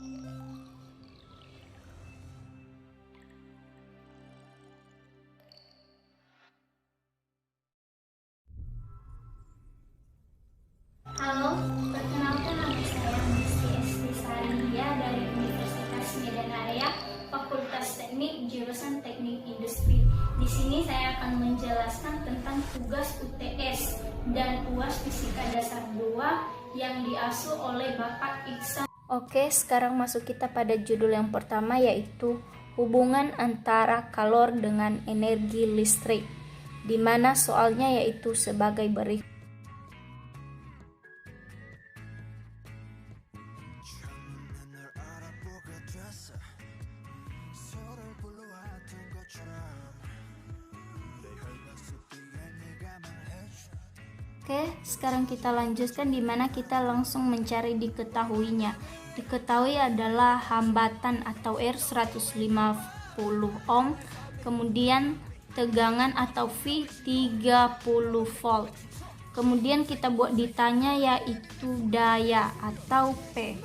Halo, perkenalkan nama saya Misti Esti Sarindia dari Universitas Medan Area, Fakultas Teknik, jurusan Teknik Industri. Di sini saya akan menjelaskan tentang tugas UTS dan UAS Fisika Dasar 2 yang diasuh oleh Bapak Iksan. Oke, sekarang masuk kita pada judul yang pertama, yaitu hubungan antara kalor dengan energi listrik, di mana soalnya yaitu sebagai berikut. Oke, sekarang kita lanjutkan di mana kita langsung mencari diketahuinya. Diketahui adalah hambatan atau R 150 ohm, kemudian tegangan atau V 30 volt. Kemudian kita buat ditanya yaitu daya atau P.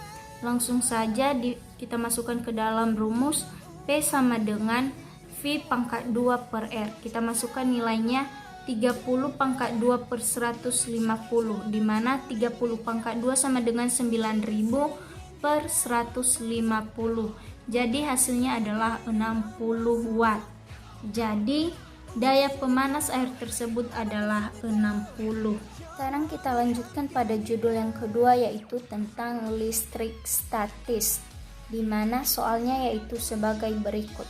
Langsung saja kita masukkan ke dalam rumus. P sama dengan V pangkat 2 per R. Kita masukkan nilainya 30 pangkat 2 per 150, di mana 30 pangkat 2 sama dengan 9000 per 150. Jadi hasilnya adalah 60 watt. Jadi daya pemanas air tersebut adalah 60. Sekarang kita lanjutkan pada judul yang kedua, yaitu tentang listrik statis, di mana soalnya yaitu sebagai berikut.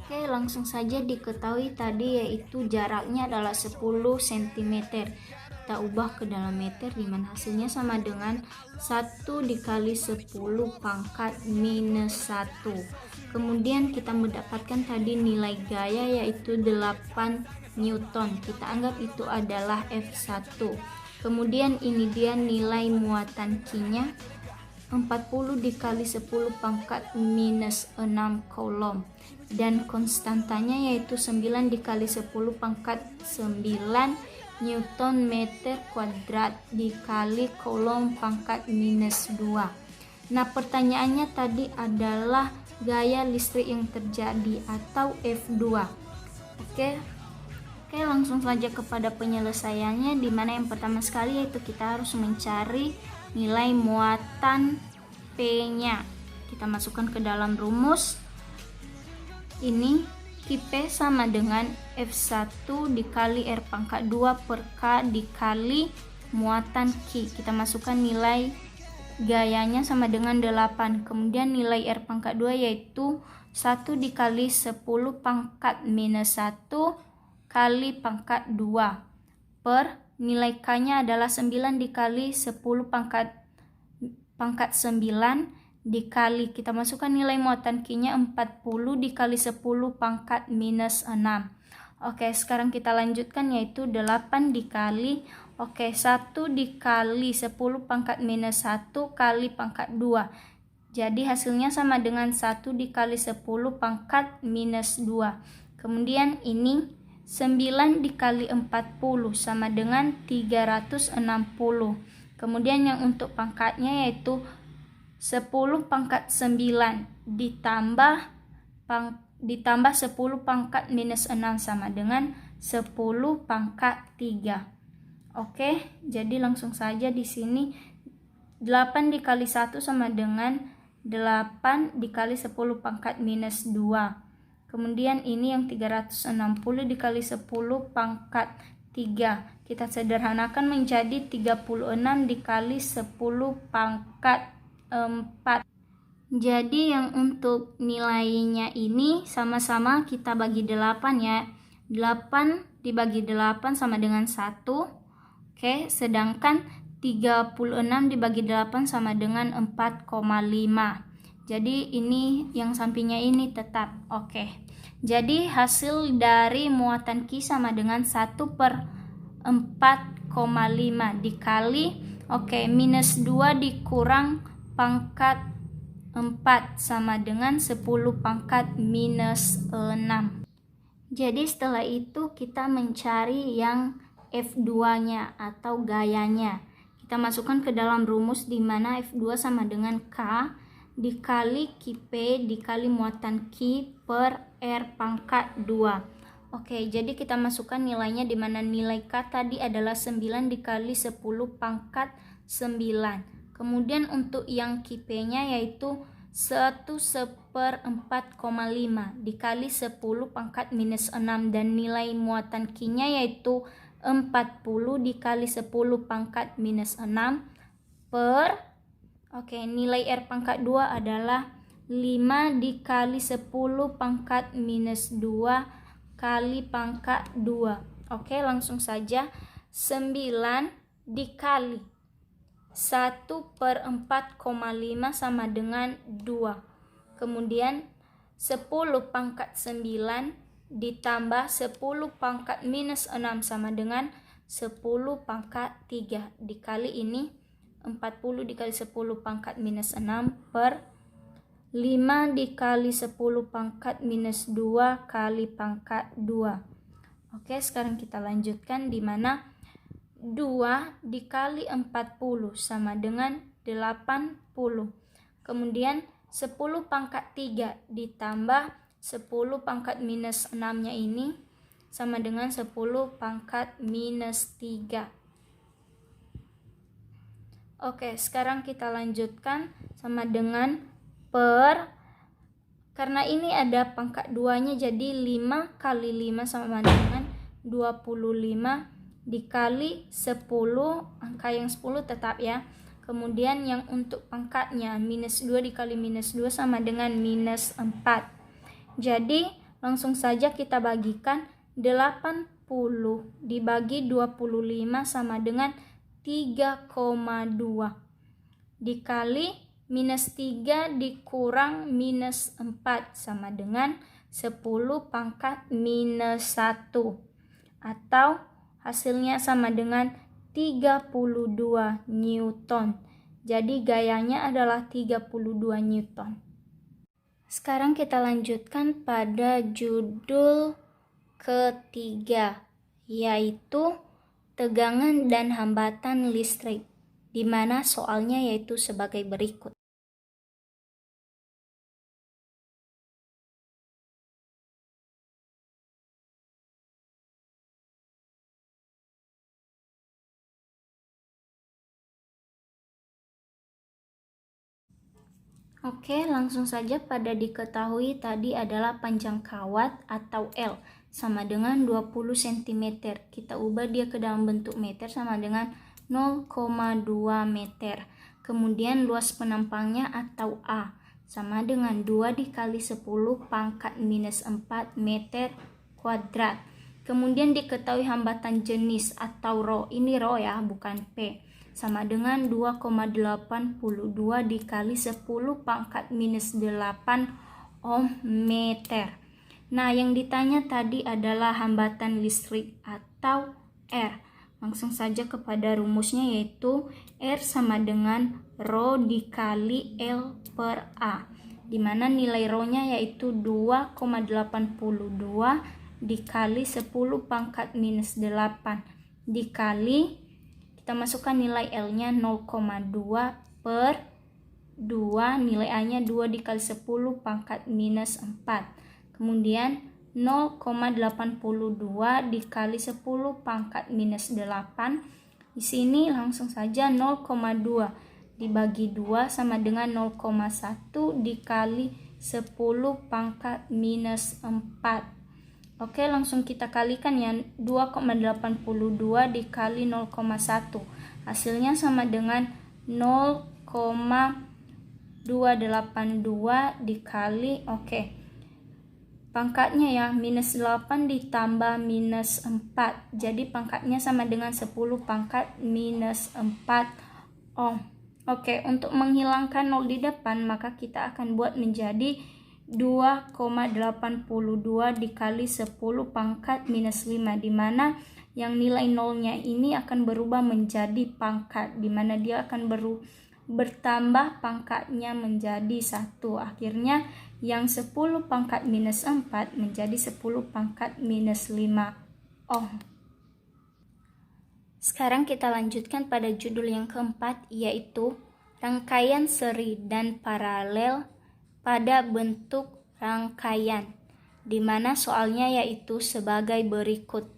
Oke, langsung saja diketahui tadi yaitu jaraknya adalah 10 cm. Kita ubah ke dalam meter, dimana hasilnya sama dengan 1 dikali 10 pangkat minus 1. Kemudian kita mendapatkan tadi nilai gaya yaitu 8 Newton. Kita anggap itu adalah F1. Kemudian ini dia nilai muatan Q-nya, 40 dikali 10 pangkat minus 6 coulomb, dan konstantanya yaitu 9 dikali 10 pangkat 9 Newton meter kuadrat dikali coulomb pangkat minus 2. Nah, pertanyaannya tadi adalah gaya listrik yang terjadi atau F2. Oke, langsung saja kepada penyelesaiannya, di mana yang pertama sekali yaitu kita harus mencari nilai muatan P-nya. Kita masukkan ke dalam rumus. Ini P sama dengan F1 dikali R pangkat 2 per K dikali muatan Q. Kita masukkan nilai gayanya sama dengan 8. Kemudian nilai R pangkat 2 yaitu 1 dikali 10 pangkat minus 1 kali pangkat 2 per nilai K-nya adalah 9 dikali 10 pangkat 9 dikali, kita masukkan nilai muatan Q-nya 40 dikali 10 pangkat minus 6. Oke, sekarang kita lanjutkan yaitu 8 dikali 1 dikali 10 pangkat minus 1 kali pangkat 2. Jadi hasilnya sama dengan 1 dikali 10 pangkat minus 2. Kemudian ini 9 dikali 40 sama dengan 360. Kemudian yang untuk pangkatnya yaitu 10 pangkat 9 ditambah 10 pangkat minus 6 sama dengan 10 pangkat 3. Oke, jadi langsung saja di sini 8 dikali 1 sama dengan 8 dikali 10 pangkat minus 2. Kemudian ini yang 360 dikali 10 pangkat 3. Kita sederhanakan menjadi 36 dikali 10 pangkat 4. Jadi yang untuk nilainya ini sama-sama kita bagi 8 ya. 8 dibagi 8 sama dengan 1. Oke, sedangkan 36 dibagi 8 sama dengan 4,5. Jadi ini yang sampingnya ini tetap. Oke. Jadi hasil dari muatan Q sama dengan 1 per 4,5 dikali minus 2 dikurang pangkat 4 sama dengan 10 pangkat minus 6. Jadi setelah itu kita mencari yang F2-nya atau gayanya. Kita masukkan ke dalam rumus di mana F2 sama dengan K dikali Q/P dikali muatan Q per R pangkat 2. Oke, jadi kita masukkan nilainya di mana nilai K tadi adalah 9 dikali 10 pangkat 9. Kemudian untuk yang Q/P-nya yaitu 1/4,5 dikali 10 pangkat minus 6 dan nilai muatan Q-nya yaitu 40 dikali 10 pangkat minus 6 per nilai R pangkat 2 adalah 5 dikali 10 pangkat minus 2 kali pangkat 2. Langsung saja 9 dikali 1/4,5 sama dengan 2. Kemudian 10 pangkat 9 ditambah 10 pangkat minus 6 sama dengan 10 pangkat 3. Dikali ini 40 dikali 10 pangkat minus 6 per 5 dikali 10 pangkat minus 2 kali pangkat 2. Sekarang kita lanjutkan di mana 2 dikali 40 sama dengan 80. Kemudian 10 pangkat 3 ditambah 10 pangkat minus 6-nya ini sama dengan 10 pangkat minus 3. Sekarang kita lanjutkan sama dengan per, karena ini ada pangkat 2-nya jadi 5 kali 5 sama dengan 25 dikali 10, angka yang 10 tetap ya. Kemudian yang untuk pangkatnya minus 2 dikali minus 2 sama dengan minus 4. Jadi langsung saja kita bagikan 80 dibagi 25 sama dengan 3,2 dikali minus 3 dikurang minus 4 sama dengan 10 pangkat minus 1 atau hasilnya sama dengan 32 Newton. Jadi gayanya adalah 32 Newton. Sekarang kita lanjutkan pada judul ketiga, yaitu tegangan dan hambatan listrik, di mana soalnya yaitu sebagai berikut. Langsung saja pada diketahui tadi adalah panjang kawat atau L sama dengan 20 cm. Kita ubah dia ke dalam bentuk meter sama dengan 0,2 meter. Kemudian luas penampangnya atau A sama dengan 2 dikali 10 pangkat minus 4 meter kuadrat. Kemudian diketahui hambatan jenis atau rho. Ini rho ya, bukan P. Sama dengan 2,82 dikali 10 pangkat minus 8 ohm meter. Nah, yang ditanya tadi adalah hambatan listrik atau R. Langsung saja kepada rumusnya yaitu R sama dengan rho dikali L per A. Di mana nilai rho-nya yaitu 2,82 dikali 10 pangkat minus 8 dikali kita masukkan nilai L-nya 0,2 per 2, nilai A-nya 2 dikali 10 pangkat minus 4. Kemudian 0,82 dikali 10 pangkat minus 8. Di sini langsung saja 0,2 dibagi 2 sama dengan 0,1 dikali 10 pangkat minus 4. Langsung kita kalikan ya, 2,82 dikali 0,1. Hasilnya sama dengan 0,282 dikali, pangkatnya ya, minus 8 ditambah minus 4. Jadi pangkatnya sama dengan 10 pangkat minus 4 ohm. Untuk menghilangkan 0 di depan, maka kita akan buat menjadi 2,82 dikali 10 pangkat minus 5, di mana yang nilai nolnya ini akan berubah menjadi pangkat, di mana dia akan bertambah pangkatnya menjadi 1. Akhirnya yang 10 pangkat minus 4 menjadi 10 pangkat minus 5 ohm. Sekarang kita lanjutkan pada judul yang keempat, yaitu rangkaian seri dan paralel pada bentuk rangkaian, di mana soalnya yaitu sebagai berikut.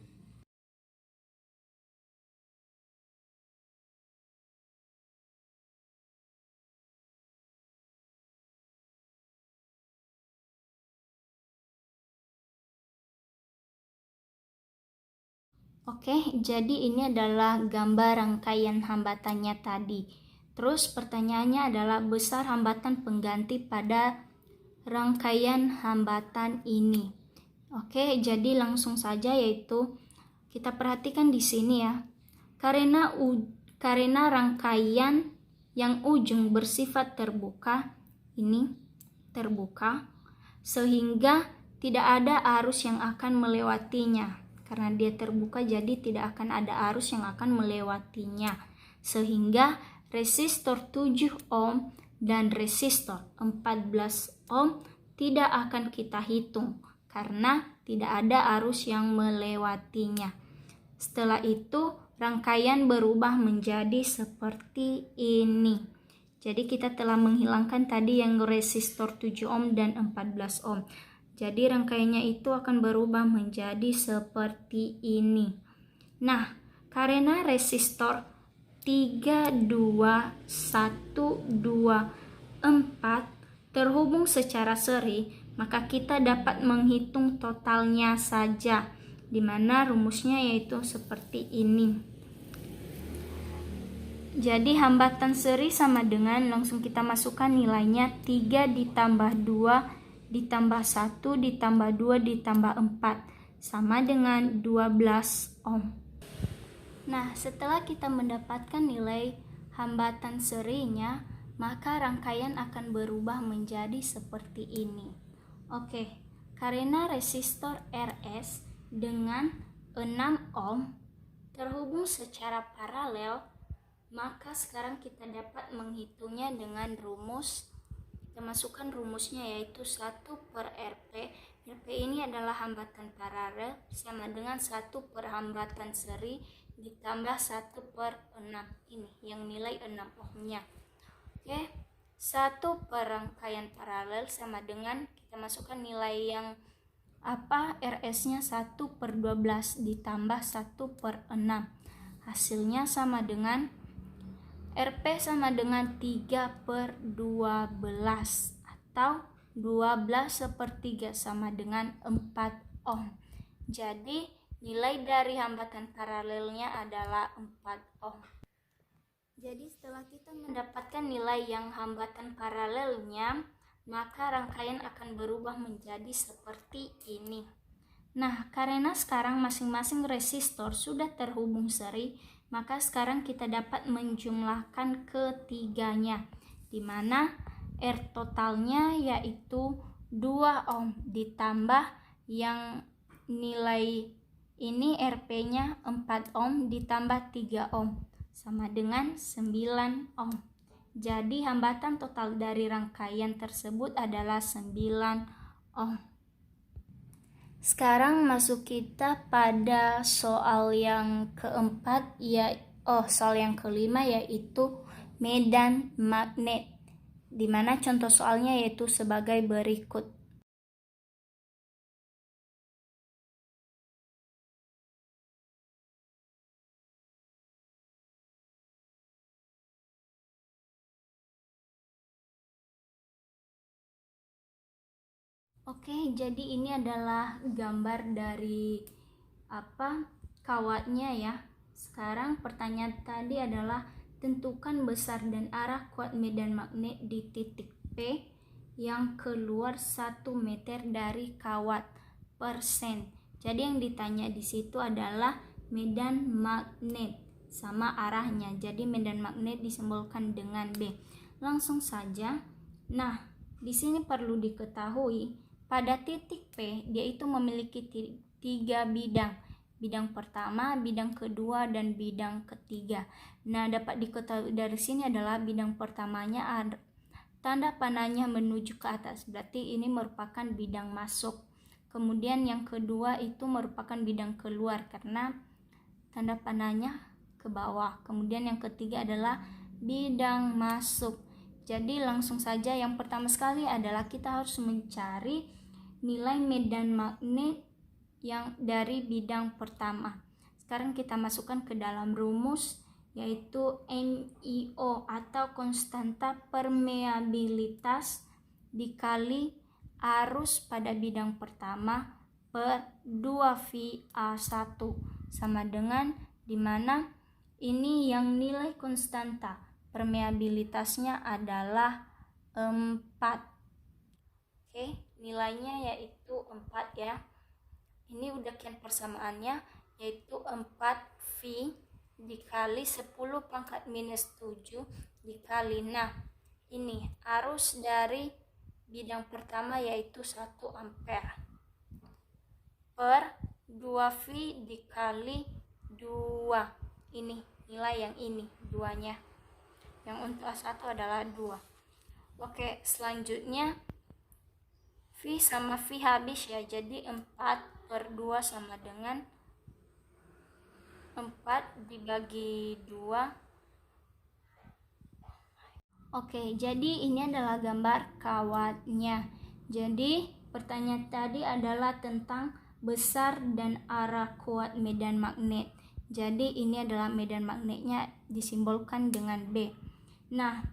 Oke, jadi ini adalah gambar rangkaian hambatannya tadi. Terus pertanyaannya adalah besar hambatan pengganti pada rangkaian hambatan ini. Oke, jadi langsung saja, yaitu kita perhatikan di sini ya. Karena rangkaian yang ujung bersifat terbuka, ini terbuka, sehingga tidak ada arus yang akan melewatinya. Karena dia terbuka, jadi tidak akan ada arus yang akan melewatinya. Sehingga resistor 7 ohm dan resistor 14 ohm tidak akan kita hitung karena tidak ada arus yang melewatinya. Setelah itu rangkaian berubah menjadi seperti ini. Jadi kita telah menghilangkan tadi yang resistor 7 ohm dan 14 ohm. Jadi rangkaiannya itu akan berubah menjadi seperti ini. Nah, karena resistor 3, 2, 1, 2, 4 terhubung secara seri, maka kita dapat menghitung totalnya saja, di mana rumusnya yaitu seperti ini. Jadi hambatan seri sama dengan, langsung kita masukkan nilainya 3 ditambah 2 ditambah 1 ditambah 2 ditambah 4 sama dengan 12 ohm. Nah, setelah kita mendapatkan nilai hambatan serinya, maka rangkaian akan berubah menjadi seperti ini. Oke, karena resistor RS dengan 6 ohm terhubung secara paralel, maka sekarang kita dapat menghitungnya dengan rumus. Kita masukkan rumusnya yaitu 1 per RP. RP ini adalah hambatan paralel sama dengan 1 per hambatan seri ditambah 1 per 6 ini yang nilai 6 ohmnya. Oke, 1 per rangkaian paralel sama dengan, kita masukkan nilai yang RS nya 1 per 12 ditambah 1 per 6. Hasilnya sama dengan RP sama dengan 3 per 12 atau 12/3 sama dengan 4 ohm. Jadi nilai dari hambatan paralelnya adalah 4 ohm. Jadi setelah kita mendapatkan nilai yang hambatan paralelnya, maka rangkaian akan berubah menjadi seperti ini. Nah, karena sekarang masing-masing resistor sudah terhubung seri, maka sekarang kita dapat menjumlahkan ketiganya, di mana R totalnya yaitu 2 ohm ditambah yang nilai ini RP-nya 4 ohm ditambah 3 ohm sama dengan 9 ohm. Jadi hambatan total dari rangkaian tersebut adalah 9 ohm. Sekarang masuk kita pada soal yang keempat, soal yang kelima, yaitu medan magnet, di mana contoh soalnya yaitu sebagai berikut. Oke, jadi ini adalah gambar dari kawatnya ya. Sekarang pertanyaan tadi adalah tentukan besar dan arah kuat medan magnet di titik P yang keluar 1 meter dari kawat persen. Jadi yang ditanya di situ adalah medan magnet sama arahnya. Jadi medan magnet disimbolkan dengan B. Langsung saja. Nah, di sini perlu diketahui pada titik P dia itu memiliki 3 bidang. bidang pertama, bidang kedua, dan bidang ketiga. Nah, dapat diketahui dari sini adalah bidang pertamanya ada tanda panahnya menuju ke atas, berarti ini merupakan bidang masuk. Kemudian yang kedua itu merupakan bidang keluar karena tanda panahnya ke bawah. Kemudian yang ketiga adalah bidang masuk. Jadi langsung saja yang pertama sekali adalah kita harus mencari nilai medan magnet yang dari bidang pertama. Sekarang kita masukkan ke dalam rumus, yaitu NIO atau konstanta permeabilitas dikali arus pada bidang pertama per 2VA1 sama dengan dimana ini yang nilai konstanta permeabilitasnya adalah 4. Oke, nilainya yaitu 4 ya. Ini udah kian persamaannya, yaitu 4V dikali 10 pangkat minus 7 dikali. Nah, ini arus dari bidang pertama yaitu 1 ampere per 2V dikali 2. Ini nilai yang ini, 2-nya. Yang untuk A1 adalah 2. Oke, selanjutnya V sama V habis ya, jadi 4 per 2 sama dengan 4 dibagi 2. Oke, jadi ini adalah gambar kawatnya. Jadi pertanyaan tadi adalah tentang besar dan arah kuat medan magnet. Jadi ini adalah medan magnetnya disimbolkan dengan B. Nah,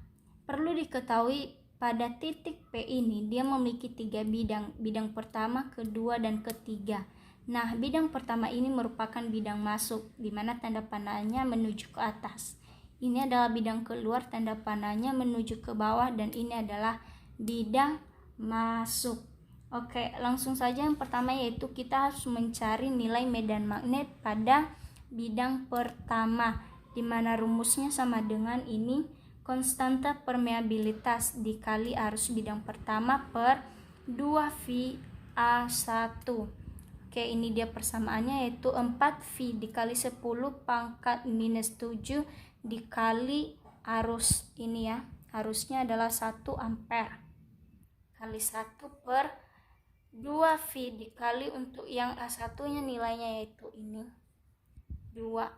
perlu diketahui pada titik P ini dia memiliki 3 bidang. Bidang pertama, kedua, dan ketiga. Nah, bidang pertama ini merupakan bidang masuk, di mana tanda panahnya menuju ke atas. Ini adalah bidang keluar, tanda panahnya menuju ke bawah, dan ini adalah bidang masuk. Oke, langsung saja yang pertama yaitu kita harus mencari nilai medan magnet pada bidang pertama, di mana rumusnya sama dengan ini, konstanta permeabilitas dikali arus bidang pertama per 2VA1. Oke, ini dia persamaannya yaitu 4V dikali 10 pangkat minus 7 dikali arus ini ya. Arusnya adalah 1 ampere kali 1 per 2V dikali untuk yang A1-nya nilainya yaitu ini 2.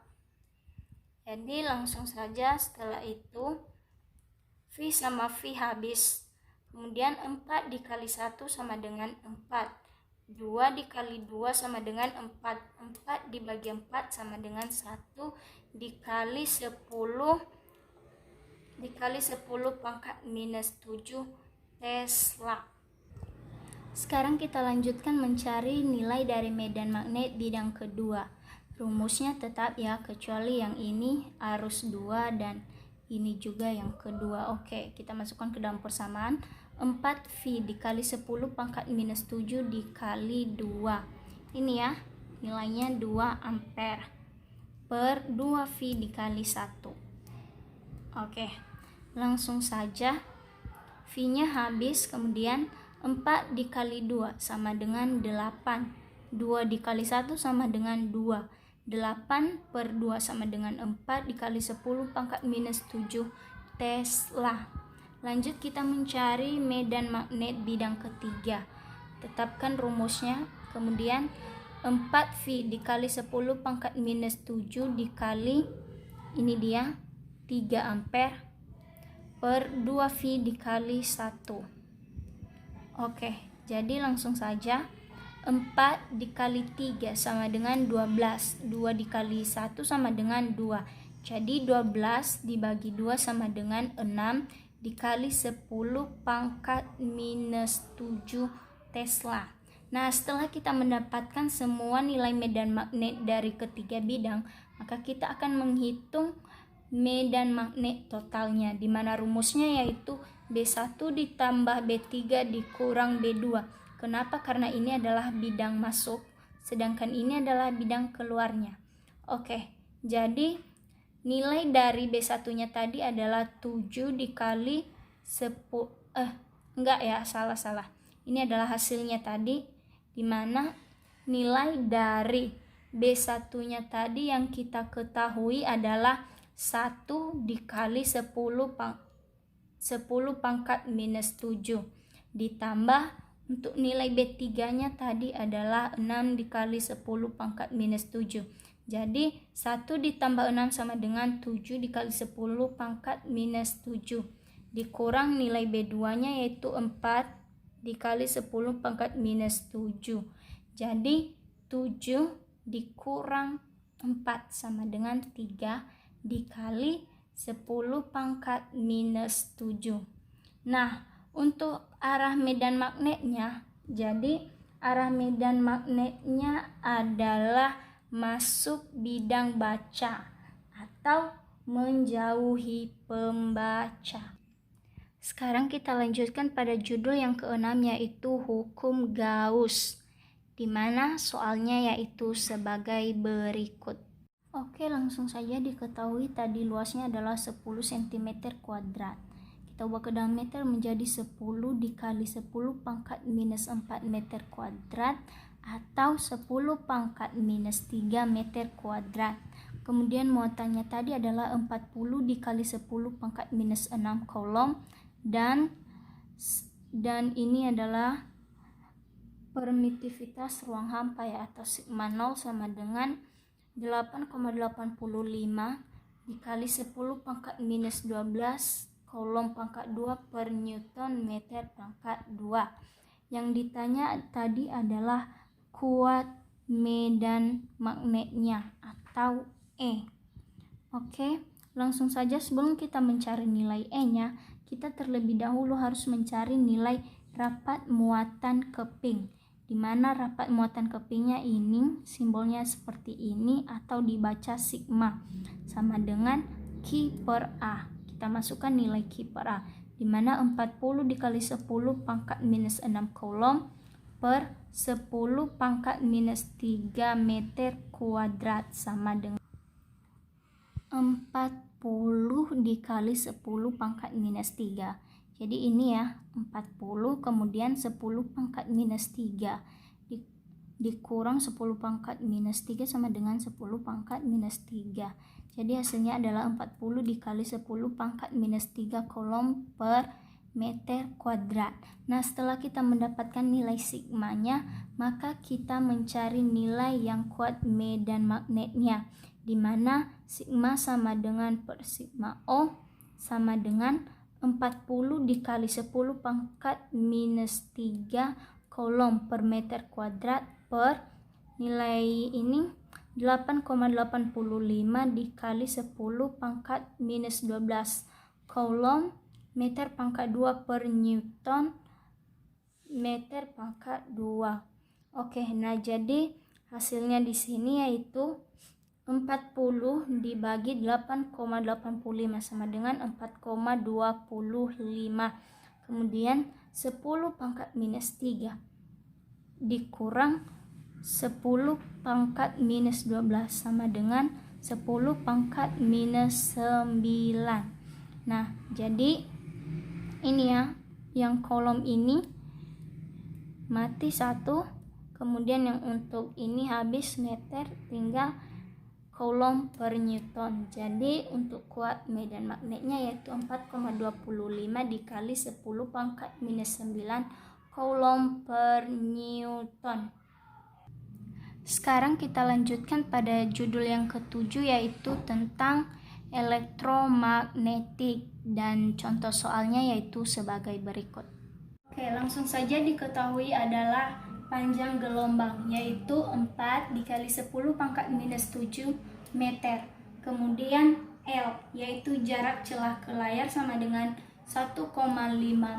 Jadi langsung saja setelah itu V sama V habis. Kemudian 4 dikali 1 sama dengan 4. 2 dikali 2 sama dengan 4. 4 dibagi 4 sama dengan 1 dikali 10 pangkat minus 7 Tesla. Sekarang kita lanjutkan mencari nilai dari medan magnet bidang kedua. Rumusnya tetap ya, kecuali yang ini arus 2 dan ini juga yang kedua. Oke, kita masukkan ke dalam persamaan. 4V dikali 10 pangkat minus 7 dikali 2. Ini ya, nilainya 2 ampere per 2V dikali 1. Oke, langsung saja V-nya habis, kemudian 4 dikali 2 sama dengan 8. 2 dikali 1 sama dengan 2. 8 per 2 sama dengan 4 dikali 10 pangkat minus 7 Tesla. Lanjut kita mencari medan magnet bidang ketiga. Tetapkan rumusnya. Kemudian 4V dikali 10 pangkat minus 7 dikali ini dia 3 ampere per 2V dikali 1. Oke, jadi langsung saja 4 dikali 3 sama dengan 12. 2 dikali 1 sama dengan 2. Jadi 12 dibagi 2 sama dengan 6 dikali 10 pangkat minus 7 Tesla. Nah, setelah kita mendapatkan semua nilai medan magnet dari ketiga bidang, maka kita akan menghitung medan magnet totalnya, di mana rumusnya yaitu B1 ditambah B3 dikurang B2. Kenapa? Karena ini adalah bidang masuk, sedangkan ini adalah bidang keluarnya. Oke, jadi nilai dari B1-nya tadi adalah 7 dikali 10. Enggak ya, salah. Ini adalah hasilnya tadi, di mana nilai dari B1-nya tadi yang kita ketahui adalah 1 dikali 10 pangkat minus 7. Ditambah untuk nilai B3-nya tadi adalah 6 dikali 10 pangkat minus 7. Jadi 1 ditambah 6 sama dengan 7 dikali 10 pangkat minus 7. Dikurang nilai B2-nya yaitu 4 dikali 10 pangkat minus 7. Jadi 7 dikurang 4 sama dengan 3 dikali 10 pangkat minus 7. Nah, untuk arah medan magnetnya, jadi arah medan magnetnya adalah masuk bidang baca atau menjauhi pembaca. Sekarang kita lanjutkan pada judul yang keenam, yaitu hukum Gauss, di mana soalnya yaitu sebagai berikut. Oke, langsung saja diketahui tadi luasnya adalah 10 cm kuadrat. Kita ubah ke dalam meter menjadi 10 dikali 10 pangkat minus 4 meter kuadrat atau 10 pangkat minus 3 meter kuadrat. Kemudian muatannya tadi adalah 40 dikali 10 pangkat minus 6 kolom dan ini adalah permitivitas ruang hampa ya, atau sigma 0 sama dengan 8,85 dikali 10 pangkat minus 12 kolom pangkat 2 per Newton meter pangkat 2. Yang ditanya tadi adalah kuat medan magnetnya atau E. Oke, langsung saja sebelum kita mencari nilai E-nya, kita terlebih dahulu harus mencari nilai rapat muatan keping, di mana rapat muatan kepingnya ini simbolnya seperti ini atau dibaca sigma sama dengan Q per A. Kita masukkan nilai Q per A, di mana 40 dikali 10 pangkat minus 6 kolom per 10 pangkat minus 3 meter kuadrat sama dengan 40 dikali 10 pangkat minus 3. Jadi ini ya, 40 kemudian 10 pangkat minus 3 dikurang 10 pangkat minus 3 sama dengan 10 pangkat minus 3. Jadi hasilnya adalah 40 dikali 10 pangkat minus 3 kolom per meter kuadrat. Nah, setelah kita mendapatkan nilai sigmanya, maka kita mencari nilai yang kuat medan magnetnya, di mana sigma sama dengan per sigma O sama dengan 40 dikali 10 pangkat minus 3 kolom per meter kuadrat per nilai ini 8,85 dikali 10 pangkat minus 12 kolom meter pangkat 2 per Newton meter pangkat 2. Oke, nah jadi hasilnya di sini yaitu 40 dibagi 8,85 sama dengan 4,25. Kemudian 10 pangkat minus 3 dikurang 10 pangkat minus 12 sama dengan 10 pangkat minus 9. Nah, jadi ini ya, yang kolom ini mati 1, kemudian yang untuk ini habis meter, tinggal kolom per Newton. Jadi untuk kuat medan magnetnya yaitu 4,25 dikali 10 pangkat minus 9 kolom per Newton. Sekarang kita lanjutkan pada judul yang ketujuh, yaitu tentang elektromagnetik, dan contoh soalnya yaitu sebagai berikut. Oke, langsung saja diketahui adalah panjang gelombang yaitu 4 dikali 10 pangkat minus 7 meter. Kemudian L yaitu jarak celah ke layar sama dengan 1,5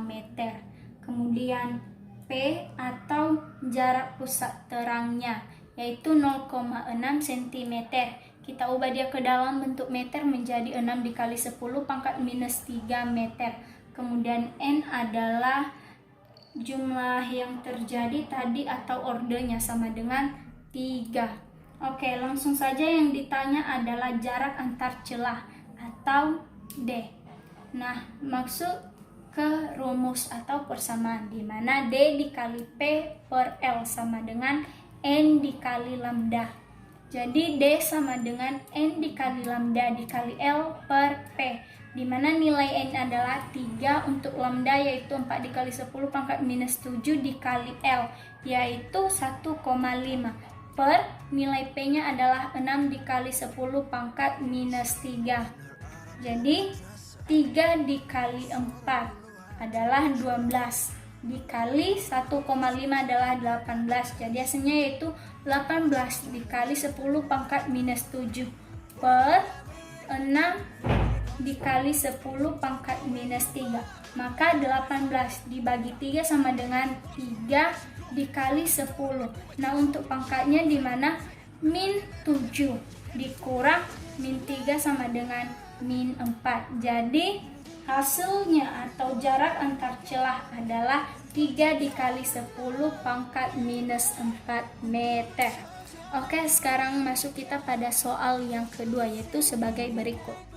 meter. Kemudian P atau jarak pusat terangnya yaitu 0,6 cm. Kita ubah dia ke dalam bentuk meter menjadi 6 dikali 10 pangkat minus 3 meter. Kemudian N adalah jumlah yang terjadi tadi atau ordenya sama dengan 3. Oke, langsung saja yang ditanya adalah jarak antar celah atau D. Nah, maksud ke rumus atau persamaan, di mana D dikali P per L sama dengan N dikali lambda. Jadi D sama dengan N dikali lambda dikali L per P, di mana nilai N adalah 3 untuk lambda yaitu 4 dikali 10 pangkat minus 7 dikali L yaitu 1,5 per nilai P-nya adalah 6 dikali 10 pangkat minus 3. Jadi 3 dikali 4 adalah 12 dikali 1,5 adalah 18. Jadi hasilnya yaitu 18 dikali 10 pangkat minus 7 per 6 dikali 10 pangkat minus 3. Maka 18 dibagi 3 sama dengan 3 dikali 10. Nah, untuk pangkatnya di mana? Min 7 dikurang min 3 sama dengan min 4. Jadi hasilnya atau jarak antar celah adalah 3 dikali 10 pangkat minus 4 meter. Oke, sekarang masuk kita pada soal yang kedua, yaitu sebagai berikut.